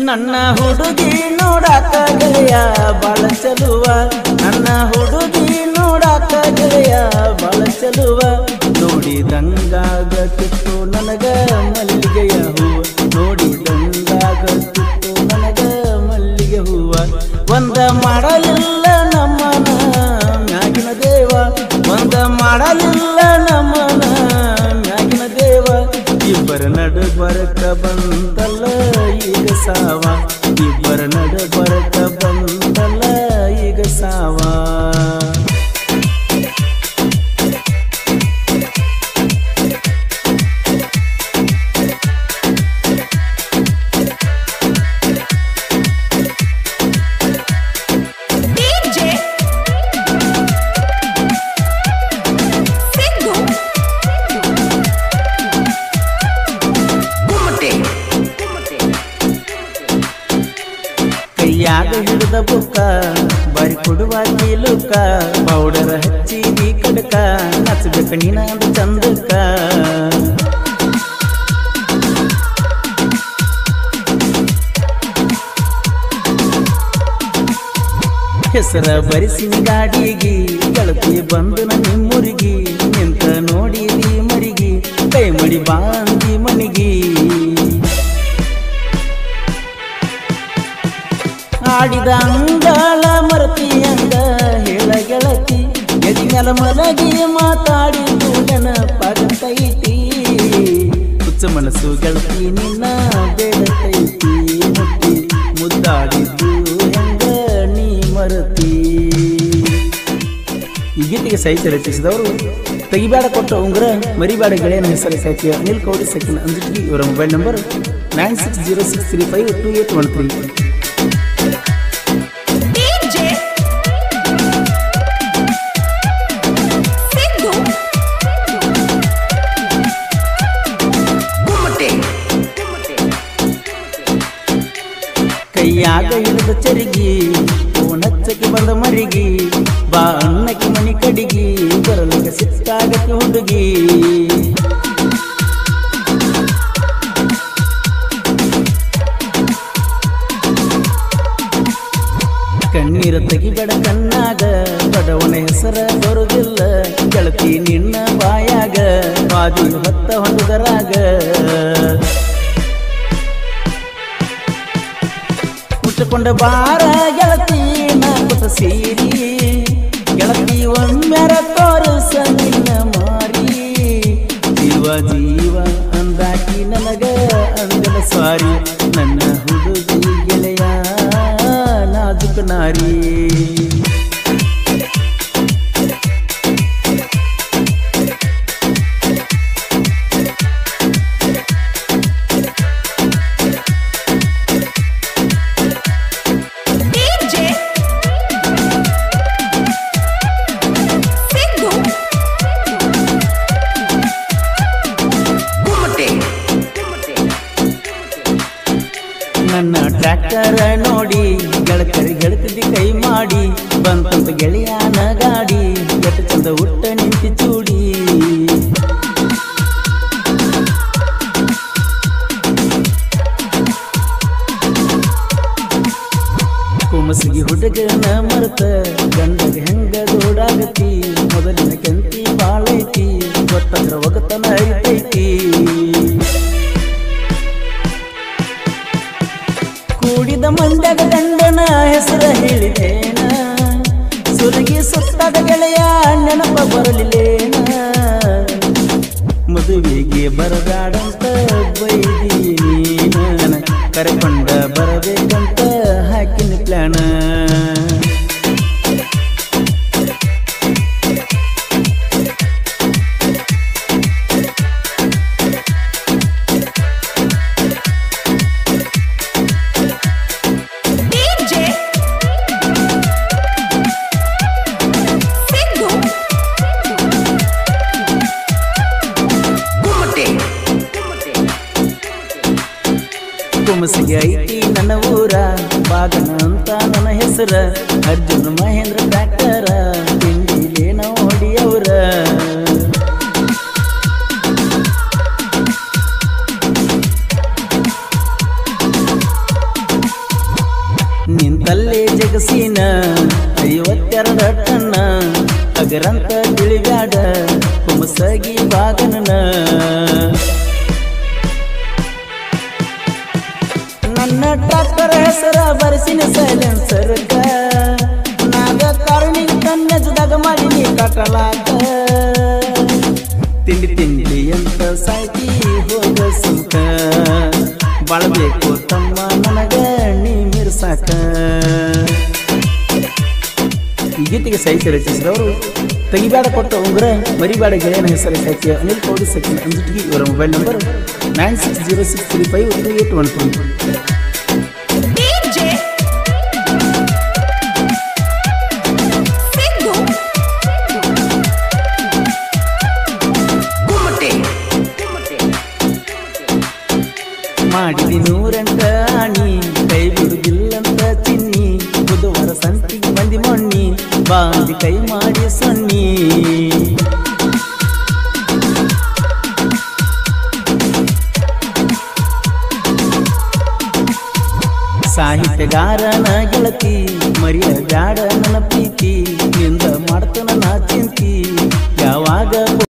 ನನ್ನ ಹುಡುಗಿ ನೋಡಾಕ ಗೆಳೆಯ ಬಾಳ ಚಲುವ ನನ್ನ ಹುಡುಗಿ ನೋಡಾಕ ಗೆಳೆಯ ಬಾಳ ಚಲುವ ನೋಡಿದಂಗಾಗತ್ತಿತ್ತು ನನಗ ಮಲ್ಲಿಗೆಯ ಹೂವ ನೋಡಿದಂಗಾಗತ್ತಿತ್ತು ನನಗ ಮಲ್ಲಿಗೆ ಹೂವ ಒಂದ ಮಾಡಲಿಲ್ಲ ನಮ್ಮನ ಮ್ಯಾಗಿನ ದೇವ ಒಂದ ಮಾಡಲಿಲ್ಲ ನಮ್ಮನ ಮ್ಯಾಗಿನ ದೇವ ಇಬ್ಬರ ನಡುಬರಕ ಬಂತಲ್ಲ ಈಗ ಸಾವ ಇಬ್ಬರ ನಡುಬರಕ ಬಂತಲ್ಲ ಈಗ ಸಾವ ಕೈಯಾಗ ಹಿಡಿದ ಬುಕ್ಕ ಬಾರಿ ಕೊಡುವ ಕೀಲುಕ ಪೌಡರ್ ಹಚ್ಚಿದಿ ಕಡಕ ನಚ್ಚಬೇಕ ನೀನ ಚಂದಕ್ಕ ಹೆಸರ ಬರಿಸಿನ ಗಾಡಿಗಿ ಗೆಳತಿ ಬಂದು ನಿಮ್ಮೂರಿಗಿ ನಿಂತ ನೋಡಿದಿ ಮರಿಗಿ ಕೈ ಮಡಿ ಬಾಂದಿ ಮನಿಗಿ ಆಡಿದ ಅಂಗಳ ಮರತಿ ಅಂಗ ಹೇಳ ಗೆಳತಿ ಎದಿ ನೆಲ ಮಲಗಿ ಮಾತಾಡಿದು ನೆನಪಾಗತೈತಿ ಹುಚ್ಚ ಮನಸ್ಸು ಗೆಳತಿ ನಿನ್ನ ಬೇಡತೈತಿ ಮುಟ್ಟಿ ಮುದ್ದಾಡಿದ್ದು ಹೆಂಗ ನೀ ಮರತಿ ಈ ಗೀತೆಗೆ ಸಾಹಿತ್ಯ ರಚಿಸಿದವರು ತೆಗಿಬೇಡ ಕೊಟ್ಟ ಉಂಗುರ ಮರಿಬೇಡ ಗೆಳೆಯನ ಹೆಸರು ಸಾಕಿ ಅನಿಲ್ ಕೌಡಿ ಸೆಕೆಂಡ್ ಅಂಜಿಟ್ಗಿ ಇವರ ಮೊಬೈಲ್ ನಂಬರ್ 9606352813 ಕೈಯಾಗ ಹಿಡಿದ ಚರಿಗಿ ಓನಚ್ಚಕ್ಕೆ ಬಂದ ಮರಿಗಿ ಬಾ ಅನ್ನಕ್ಕೆ ಮನಿ ಕಡಿಗಿ ಬರಲಿಗೆ ಸಿಕ್ಕಾಗಕ್ಕೆ ಹುಡುಗಿ ಕಣ್ಣೀರ ತೆಗಿಬೇಡ ಕಣ್ಣಾಗ ಬಡವನ ಹೆಸರ ಬರುದಿಲ್ಲ ಗೆಳತಿ ನಿನ್ನ ಬಾಯಾಗ ಬಾದಿ ಹೊತ್ತ ಹೊಂದುದರಾಗ ಮುಟ್ಟಕೊಂಡ ಬಾರ ಗೆಳತಿ ನಾಕುತ ಸೀರಿ ಗೆಳತಿ ಒಮ್ಮೆರ ತೋರಿಸ ನಿನ್ನ ಮಾರಿ ಜೀವ ಜೀವ ಅಂದಾಕಿ ನನಗ ಅಂದಲ ಸಾರಿ ನನ್ನ ಹುಡುಗಿ ಗೆಳೆಯ ನಾಜುಕ ನಾರಿ ನನ್ನ ಟ್ರ್ಯಾಕ್ಟರ್ ನೋಡಿ ಗೆಳಕರಿ ಗೆಳತಿದ್ದಿ ಕೈ ಮಾಡಿ ಬಂತಂತ ಗೆಳೆಯನ ಗಾಡಿ ಎಟ್ಟು ಚಂದ ಹುಟ್ಟ ನಿಂತಿ ಚೂಡಿ ಕುಮಸಿಗಿ ಹುಡುಗನ ಮರ್ತ ಗಂಡಗ ಹೆಂಗ ದೋಡಾಗತಿ ಮೊದಲಿನ ಕೆಂತಿ ಬಾಳೈತಿ ಗೊತ್ತಂದ್ರ ಒಗತನ ಐತೈತಿ ಕೂಡಿದ ಮಂಡ್ಯಗ ಗಂಡನ ಹೆಸರ ಹೇಳಿದೇನ ಸುರಗಿ ಸುತ್ತಾದ ಗೆಳೆಯ ನೆನಪ ಬರಲಿಲ್ಲೇನ ಮದುವೆಗೆ ಬರದಾಡಂತ ಬೈದೀನ ಕರೆಕೊಂಡ ಬರಬೇಕಂತ ಹಾಕಿನ ಪ್ಲಾನ ಕುಮಸಿಗೆ ಐತಿ ನನ್ನ ಊರ ಬಾಗನ ಅಂತ ನನ್ನ ಹೆಸರ ಅರ್ಜುನ ಮಹೇಂದ್ರ ಟ್ರ್ಯಾಕ್ಟರ ತಿಂಡಿಲೇ ನೋಡಿಯವರ ಹುಡುಗರಂತ ತಿಳಿಬ್ಯಾಡ ಕುಮಸಗಿ ಬಾಗನನ ನನ್ನ ಟ್ರಾಕ್ಟರ್ ಹೆಸರ ಬರೆಸಿನ ಸೈಲೆನ್ಸರ್ಗ ನಾಗ ಕಾರಣಿಗೆ ಕಣ್ಣೆಜದಾಗ ಮಾಡಿನಿ ಕಟಲಾಕ ತಿಂಡಿ ತಿಂಡಿ ಅಂತ ಸಾಕಿ ಹೋಗ ಸುಂಕ ಬಾಳಬೇಕು ತಮ್ಮ ನನಗ ನೀ ಮಿರ್ಸಾಕ. ಈ ಗೀತೆಗೆ ಸಾಹಿತ್ಯ ರಚಿಸಿದವರು ತೆಗಿಬೇಡ ಕೊಟ್ಟ ಉಂಗುರ ಮರಿಬೇಡ ಗೆಳೆಯನ ಹೆಸರು ಸಾಹಿತ್ಯ ಅನಿಲ್ ಕೌಡಿ ಸೆಕೆಂಡ್ ಅಂಜಿಟಿಗೆ. ಇವರ ಮೊಬೈಲ್ ನಂಬರ್ 9606352813. ಮಾಡಿದಿ 108 ಆಣಿ ಕೈ ಬಿಡುದಿಲ್ಲಂತ ಚಿನ್ನಿ ಬುಧವಾರ ಸಂತಿಗೆ ಬಂದಿ ಮೊನ್ನಿ ಬಾಂದಿ ಕೈ ಮಾಡಿ ಸೊನ್ನಿ. ಸಾಹಿತ್ಯಗಾರನ ಗೆಳತಿ ಮರಿಯ ಬ್ಯಾಡ ನನ್ನ ಪ್ರೀತಿ ನಿಂದ ಮಾಡ್ತಾನ ನಾ ಚಿಂತಿ ಯಾವಾಗ